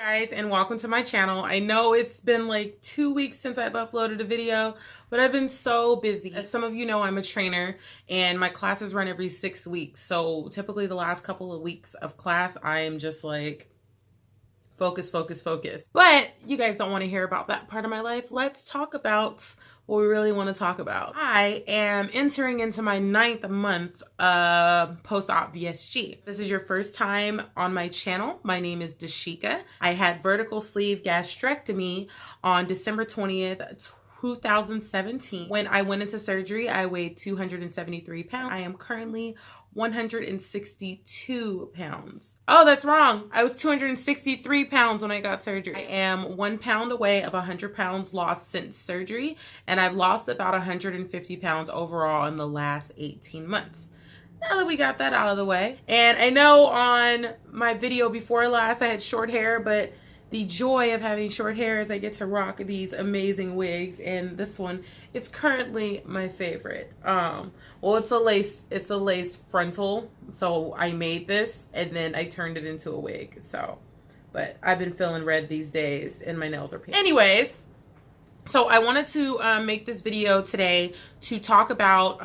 Guys, and welcome to my channel. I know it's been like 2 weeks since I've uploaded a video, but I've been so busy. As some of you know, I'm a trainer and my classes run every 6 weeks. So typically the last couple of weeks of class, I am just like focus. But you guys don't want to hear about that part of my life. Let's talk about what we really want to talk about. I am entering into my 9th month of post-op VSG. If this is your first time on my channel, my name is Sheeka. I had vertical sleeve gastrectomy on December 20th, 2017. When I went into surgery, I weighed 273 pounds. I am currently 162 pounds. Oh, that's wrong. I was 263 pounds when I got surgery. I am 1 pound away of 100 pounds lost since surgery, and I've lost about 150 pounds overall in the last 18 months. Now that we got that out of the way. And I know on my video before last I had short hair, but the joy of having short hair is I get to rock these amazing wigs, and this one is currently my favorite. Well, it's a lace frontal, so I made this and then I turned it into a wig. But I've been feeling red these days and my nails are pink. Anyways, so I wanted to make this video today to talk about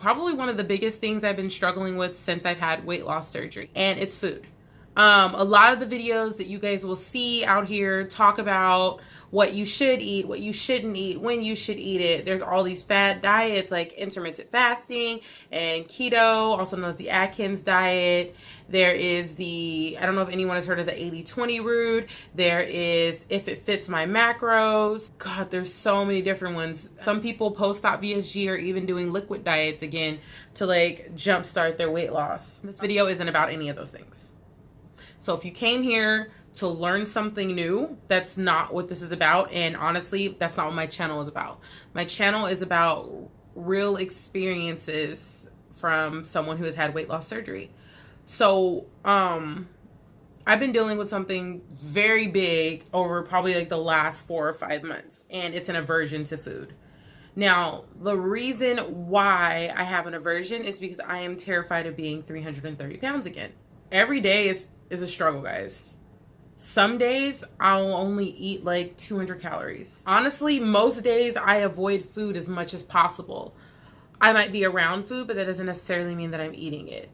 probably one of the biggest things I've been struggling with since I've had weight loss surgery, and it's food. A lot of the videos that you guys will see out here talk about what you should eat, what you shouldn't eat, when you should eat it. There's all these fad diets like intermittent fasting and keto, also known as the Atkins diet. There is I don't know if anyone has heard of the 80-20 rule. There is if it fits my macros. God, there's so many different ones. Some people post-op VSG are even doing liquid diets again to like jumpstart their weight loss. This video isn't about any of those things. So if you came here to learn something new, that's not what this is about. And honestly, that's not what my channel is about. My channel is about real experiences from someone who has had weight loss surgery. So I've been dealing with something very big over probably like the last 4 or 5 months, and it's an aversion to food. Now, the reason why I have an aversion is because I am terrified of being 330 pounds again. Every day is a struggle, guys. Some days I'll only eat like 200 calories. Honestly, most days I avoid food as much as possible. I might be around food, but that doesn't necessarily mean that I'm eating it.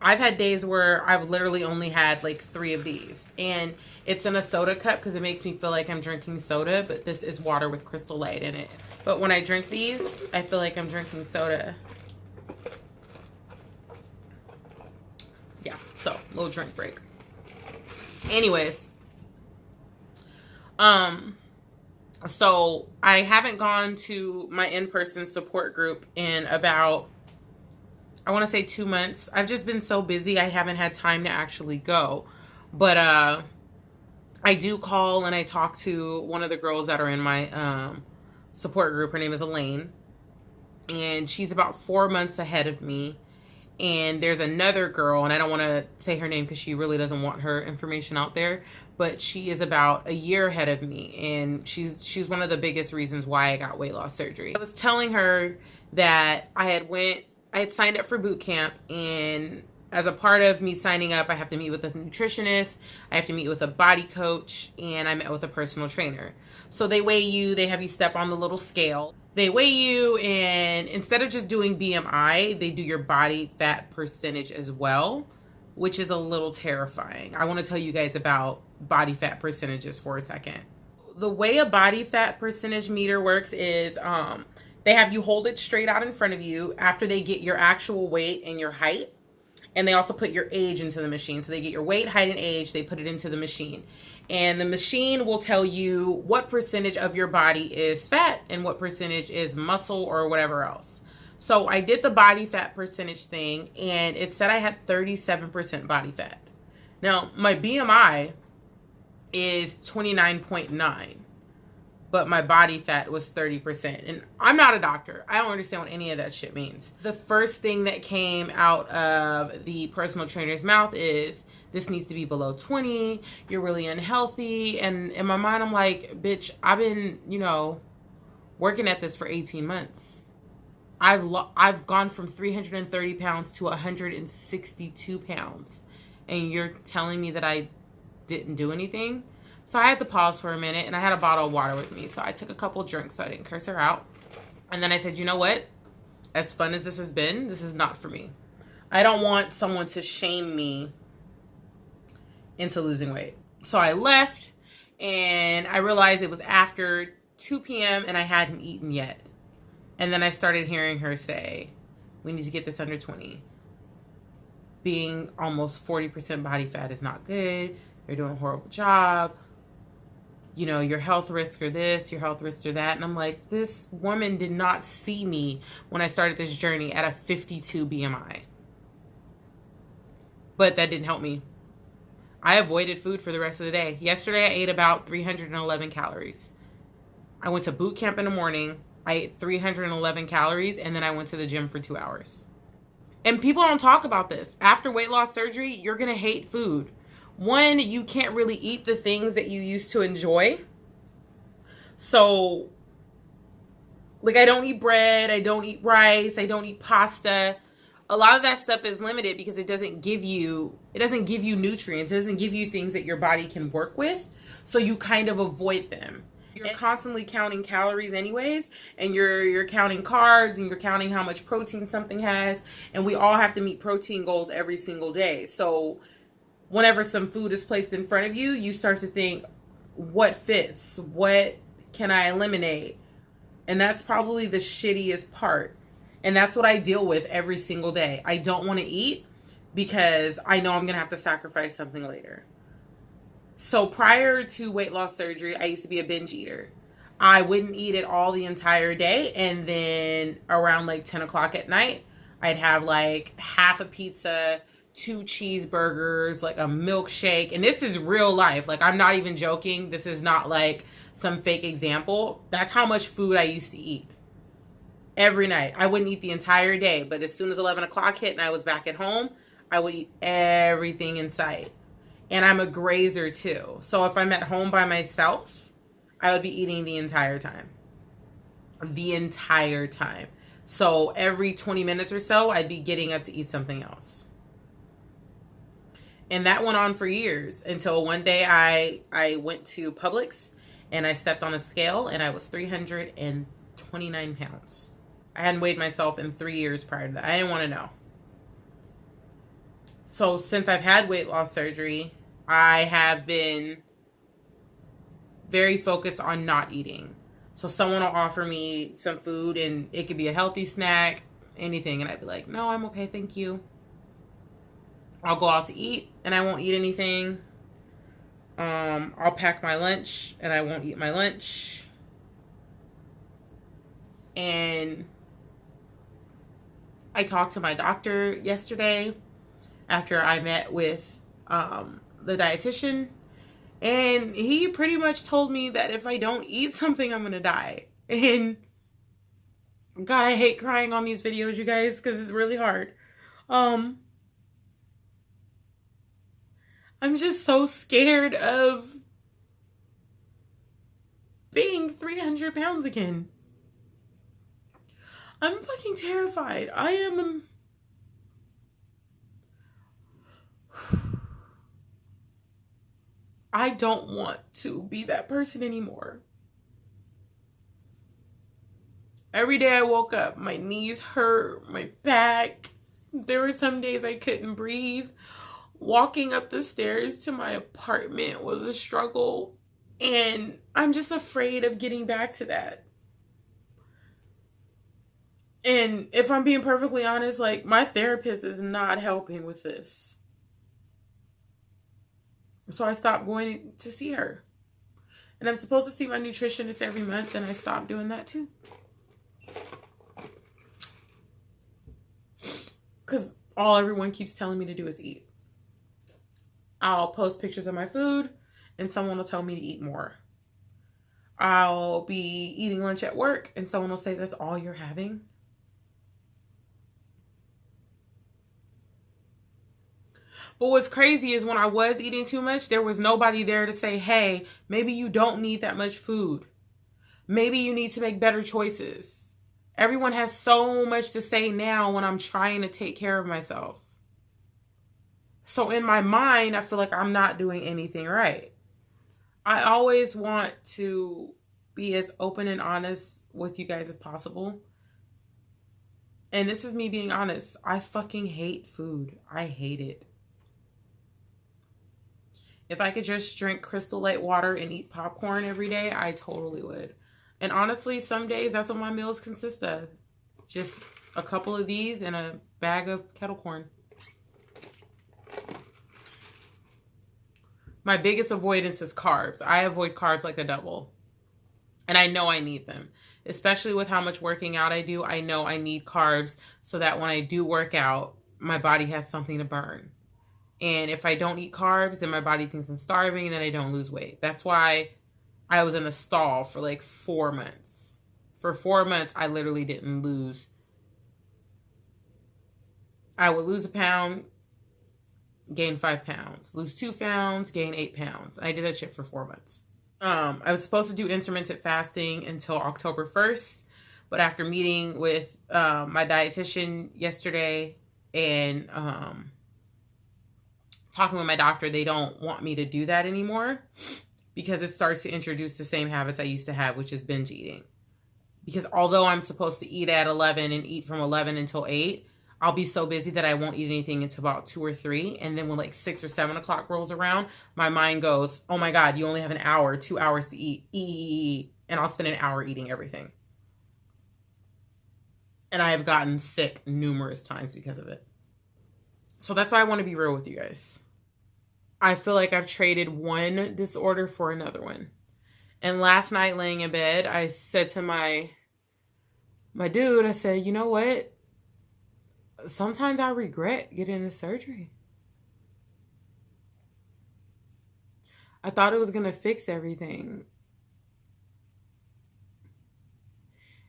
I've had days where I've literally only had like 3 of these, and it's in a soda cup because it makes me feel like I'm drinking soda, but this is water with Crystal Light in it. But when I drink these, I feel like I'm drinking soda. Yeah, so little drink break. Anyways, so I haven't gone to my in-person support group in about, I want to say 2 months. I've just been so busy, I haven't had time to actually go. But I do call and I talk to one of the girls that are in my support group. Her name is Elaine, and she's about 4 months ahead of me. And there's another girl, and I don't want to say her name because she really doesn't want her information out there, but she is about a year ahead of me, and she's one of the biggest reasons why I got weight loss surgery. I was telling her that I had signed up for boot camp, and as a part of me signing up, I have to meet with a nutritionist, I have to meet with a body coach, and I met with a personal trainer. So they weigh you, they have you step on the little scale. They weigh you, and instead of just doing BMI, they do your body fat percentage as well, which is a little terrifying. I want to tell you guys about body fat percentages for a second. The way a body fat percentage meter works is they have you hold it straight out in front of you after they get your actual weight and your height. And they also put your age into the machine. So they get your weight, height, and age, they put it into the machine. And the machine will tell you what percentage of your body is fat and what percentage is muscle or whatever else. So I did the body fat percentage thing, and it said I had 37% body fat. Now, my BMI is 29.9. But my body fat was 30%. And I'm not a doctor. I don't understand what any of that shit means. The first thing that came out of the personal trainer's mouth is, this needs to be below 20. You're really unhealthy. And in my mind, I'm like, bitch, I've been, working at this for 18 months. I've gone from 330 pounds to 162 pounds. And you're telling me that I didn't do anything. So I had to pause for a minute, and I had a bottle of water with me. So I took a couple drinks so I didn't curse her out. And then I said, you know what? As fun as this has been, this is not for me. I don't want someone to shame me into losing weight. So I left, and I realized it was after 2 p.m. and I hadn't eaten yet. And then I started hearing her say, we need to get this under 20. Being almost 40% body fat is not good. You're doing a horrible job. You know, your health risks are this, your health risks are that. And I'm like, this woman did not see me when I started this journey at a 52 BMI. But that didn't help me. I avoided food for the rest of the day. Yesterday, I ate about 311 calories. I went to boot camp in the morning. I ate 311 calories, and then I went to the gym for 2 hours. And people don't talk about this. After weight loss surgery, you're going to hate food. One, you can't really eat the things that you used to enjoy. So, like, I don't eat bread. I don't eat rice. I don't eat pasta. A lot of that stuff is limited because it doesn't give you nutrients. It doesn't give you things that your body can work with. So you kind of avoid them. You're constantly counting calories anyways, and you're counting carbs, and you're counting how much protein something has, and we all have to meet protein goals every single day. So whenever some food is placed in front of you, you start to think, what fits? What can I eliminate? And that's probably the shittiest part. And that's what I deal with every single day. I don't want to eat because I know I'm going to have to sacrifice something later. So prior to weight loss surgery, I used to be a binge eater. I wouldn't eat it all the entire day. And then around like 10 o'clock at night, I'd have like half a pizza, 2 cheeseburgers, like a milkshake. And this is real life. Like, I'm not even joking. This is not like some fake example. That's how much food I used to eat. Every night. I wouldn't eat the entire day, but as soon as 11 o'clock hit and I was back at home, I would eat everything in sight. And I'm a grazer too. So if I'm at home by myself, I would be eating the entire time. The entire time. So every 20 minutes or so, I'd be getting up to eat something else. And that went on for years until one day I went to Publix and I stepped on a scale and I was 329 pounds. I hadn't weighed myself in 3 years prior to that. I didn't want to know. So since I've had weight loss surgery, I have been very focused on not eating. So someone will offer me some food and it could be a healthy snack, anything. And I'd be like, no, I'm okay, thank you. I'll go out to eat and I won't eat anything. I'll pack my lunch and I won't eat my lunch. And I talked to my doctor yesterday after I met with the dietitian, and he pretty much told me that if I don't eat something, I'm gonna die. And God, I hate crying on these videos, you guys, because it's really hard. I'm just so scared of being 300 pounds again. I'm fucking terrified. I don't want to be that person anymore. Every day I woke up, my knees hurt, my back. There were some days I couldn't breathe. Walking up the stairs to my apartment was a struggle. And I'm just afraid of getting back to that. And if I'm being perfectly honest, like, my therapist is not helping with this. So I stopped going to see her. And I'm supposed to see my nutritionist every month, and I stopped doing that too. Because all everyone keeps telling me to do is eat. I'll post pictures of my food, and someone will tell me to eat more. I'll be eating lunch at work, and someone will say, that's all you're having? But what's crazy is when I was eating too much, there was nobody there to say, hey, maybe you don't need that much food. Maybe you need to make better choices. Everyone has so much to say now when I'm trying to take care of myself. So in my mind, I feel like I'm not doing anything right. I always want to be as open and honest with you guys as possible. And this is me being honest. I fucking hate food. I hate it. If I could just drink Crystal Light water and eat popcorn every day, I totally would. And honestly, some days that's what my meals consist of. Just a couple of these and a bag of kettle corn. My biggest avoidance is carbs. I avoid carbs like the devil. And I know I need them. Especially with how much working out I do, I know I need carbs so that when I do work out, my body has something to burn. And if I don't eat carbs, then my body thinks I'm starving and then I don't lose weight. That's why I was in a stall for like 4 months. For 4 months, I literally didn't lose. I would lose a pound, gain 5 pounds. Lose 2 pounds, gain 8 pounds. I did that shit for 4 months. I was supposed to do intermittent fasting until October 1st. But after meeting with my dietitian yesterday and talking with my doctor, they don't want me to do that anymore because it starts to introduce the same habits I used to have, which is binge eating. Because although I'm supposed to eat at 11 and eat from 11 until 8, I'll be so busy that I won't eat anything until about 2 or 3. And then when like 6 or 7 o'clock rolls around, my mind goes, oh my God, you only have an hour, 2 hours to eat. And I'll spend an hour eating everything. And I have gotten sick numerous times because of it. So that's why I want to be real with you guys. I feel like I've traded one disorder for another one. And last night laying in bed, I said to my dude, I said, you know what? Sometimes I regret getting this surgery. I thought it was going to fix everything.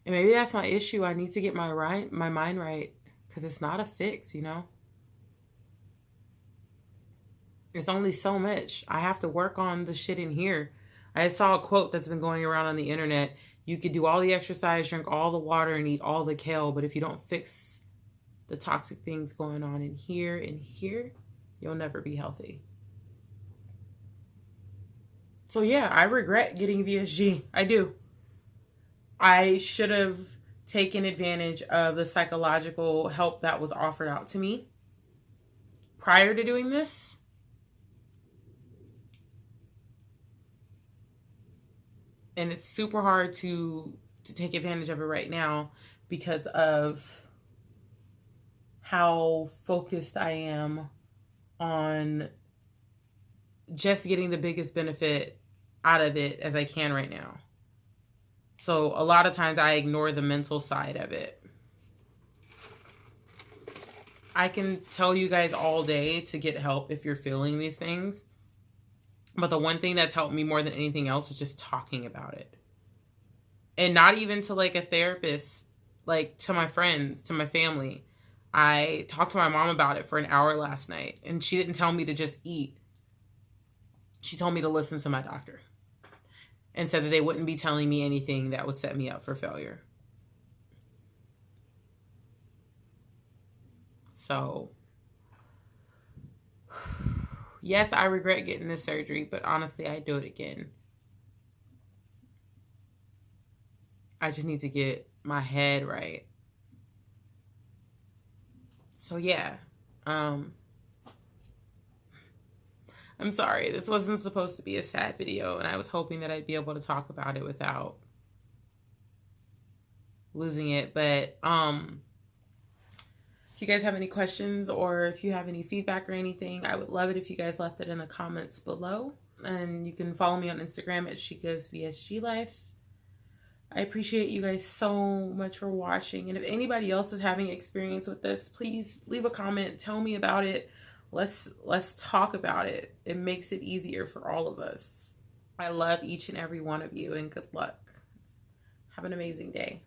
And maybe that's my issue. I need to get my mind right. Because it's not a fix, you know? It's only so much. I have to work on the shit in here. I saw a quote that's been going around on the internet. You could do all the exercise, drink all the water, and eat all the kale. But if you don't fix the toxic things going on in here and here, you'll never be healthy. So yeah, I regret getting VSG. I do. I should have taken advantage of the psychological help that was offered out to me prior to doing this. And it's super hard to take advantage of it right now because of how focused I am on just getting the biggest benefit out of it as I can right now. So a lot of times I ignore the mental side of it. I can tell you guys all day to get help if you're feeling these things. But the one thing that's helped me more than anything else is just talking about it. And not even to like a therapist, like to my friends, to my family. I talked to my mom about it for an hour last night. And she didn't tell me to just eat. She told me to listen to my doctor. And said that they wouldn't be telling me anything that would set me up for failure. So, yes, I regret getting this surgery, but honestly, I'd do it again. I just need to get my head right. So, yeah. I'm sorry. This wasn't supposed to be a sad video, and I was hoping that I'd be able to talk about it without losing it. But if you guys have any questions or if you have any feedback or anything, I would love it if you guys left it in the comments below. And you can follow me on Instagram at SheekasVSGLife. I appreciate you guys so much for watching. And if anybody else is having experience with this, please leave a comment. Tell me about it. Let's talk about it. It makes it easier for all of us. I love each and every one of you, and good luck. Have an amazing day.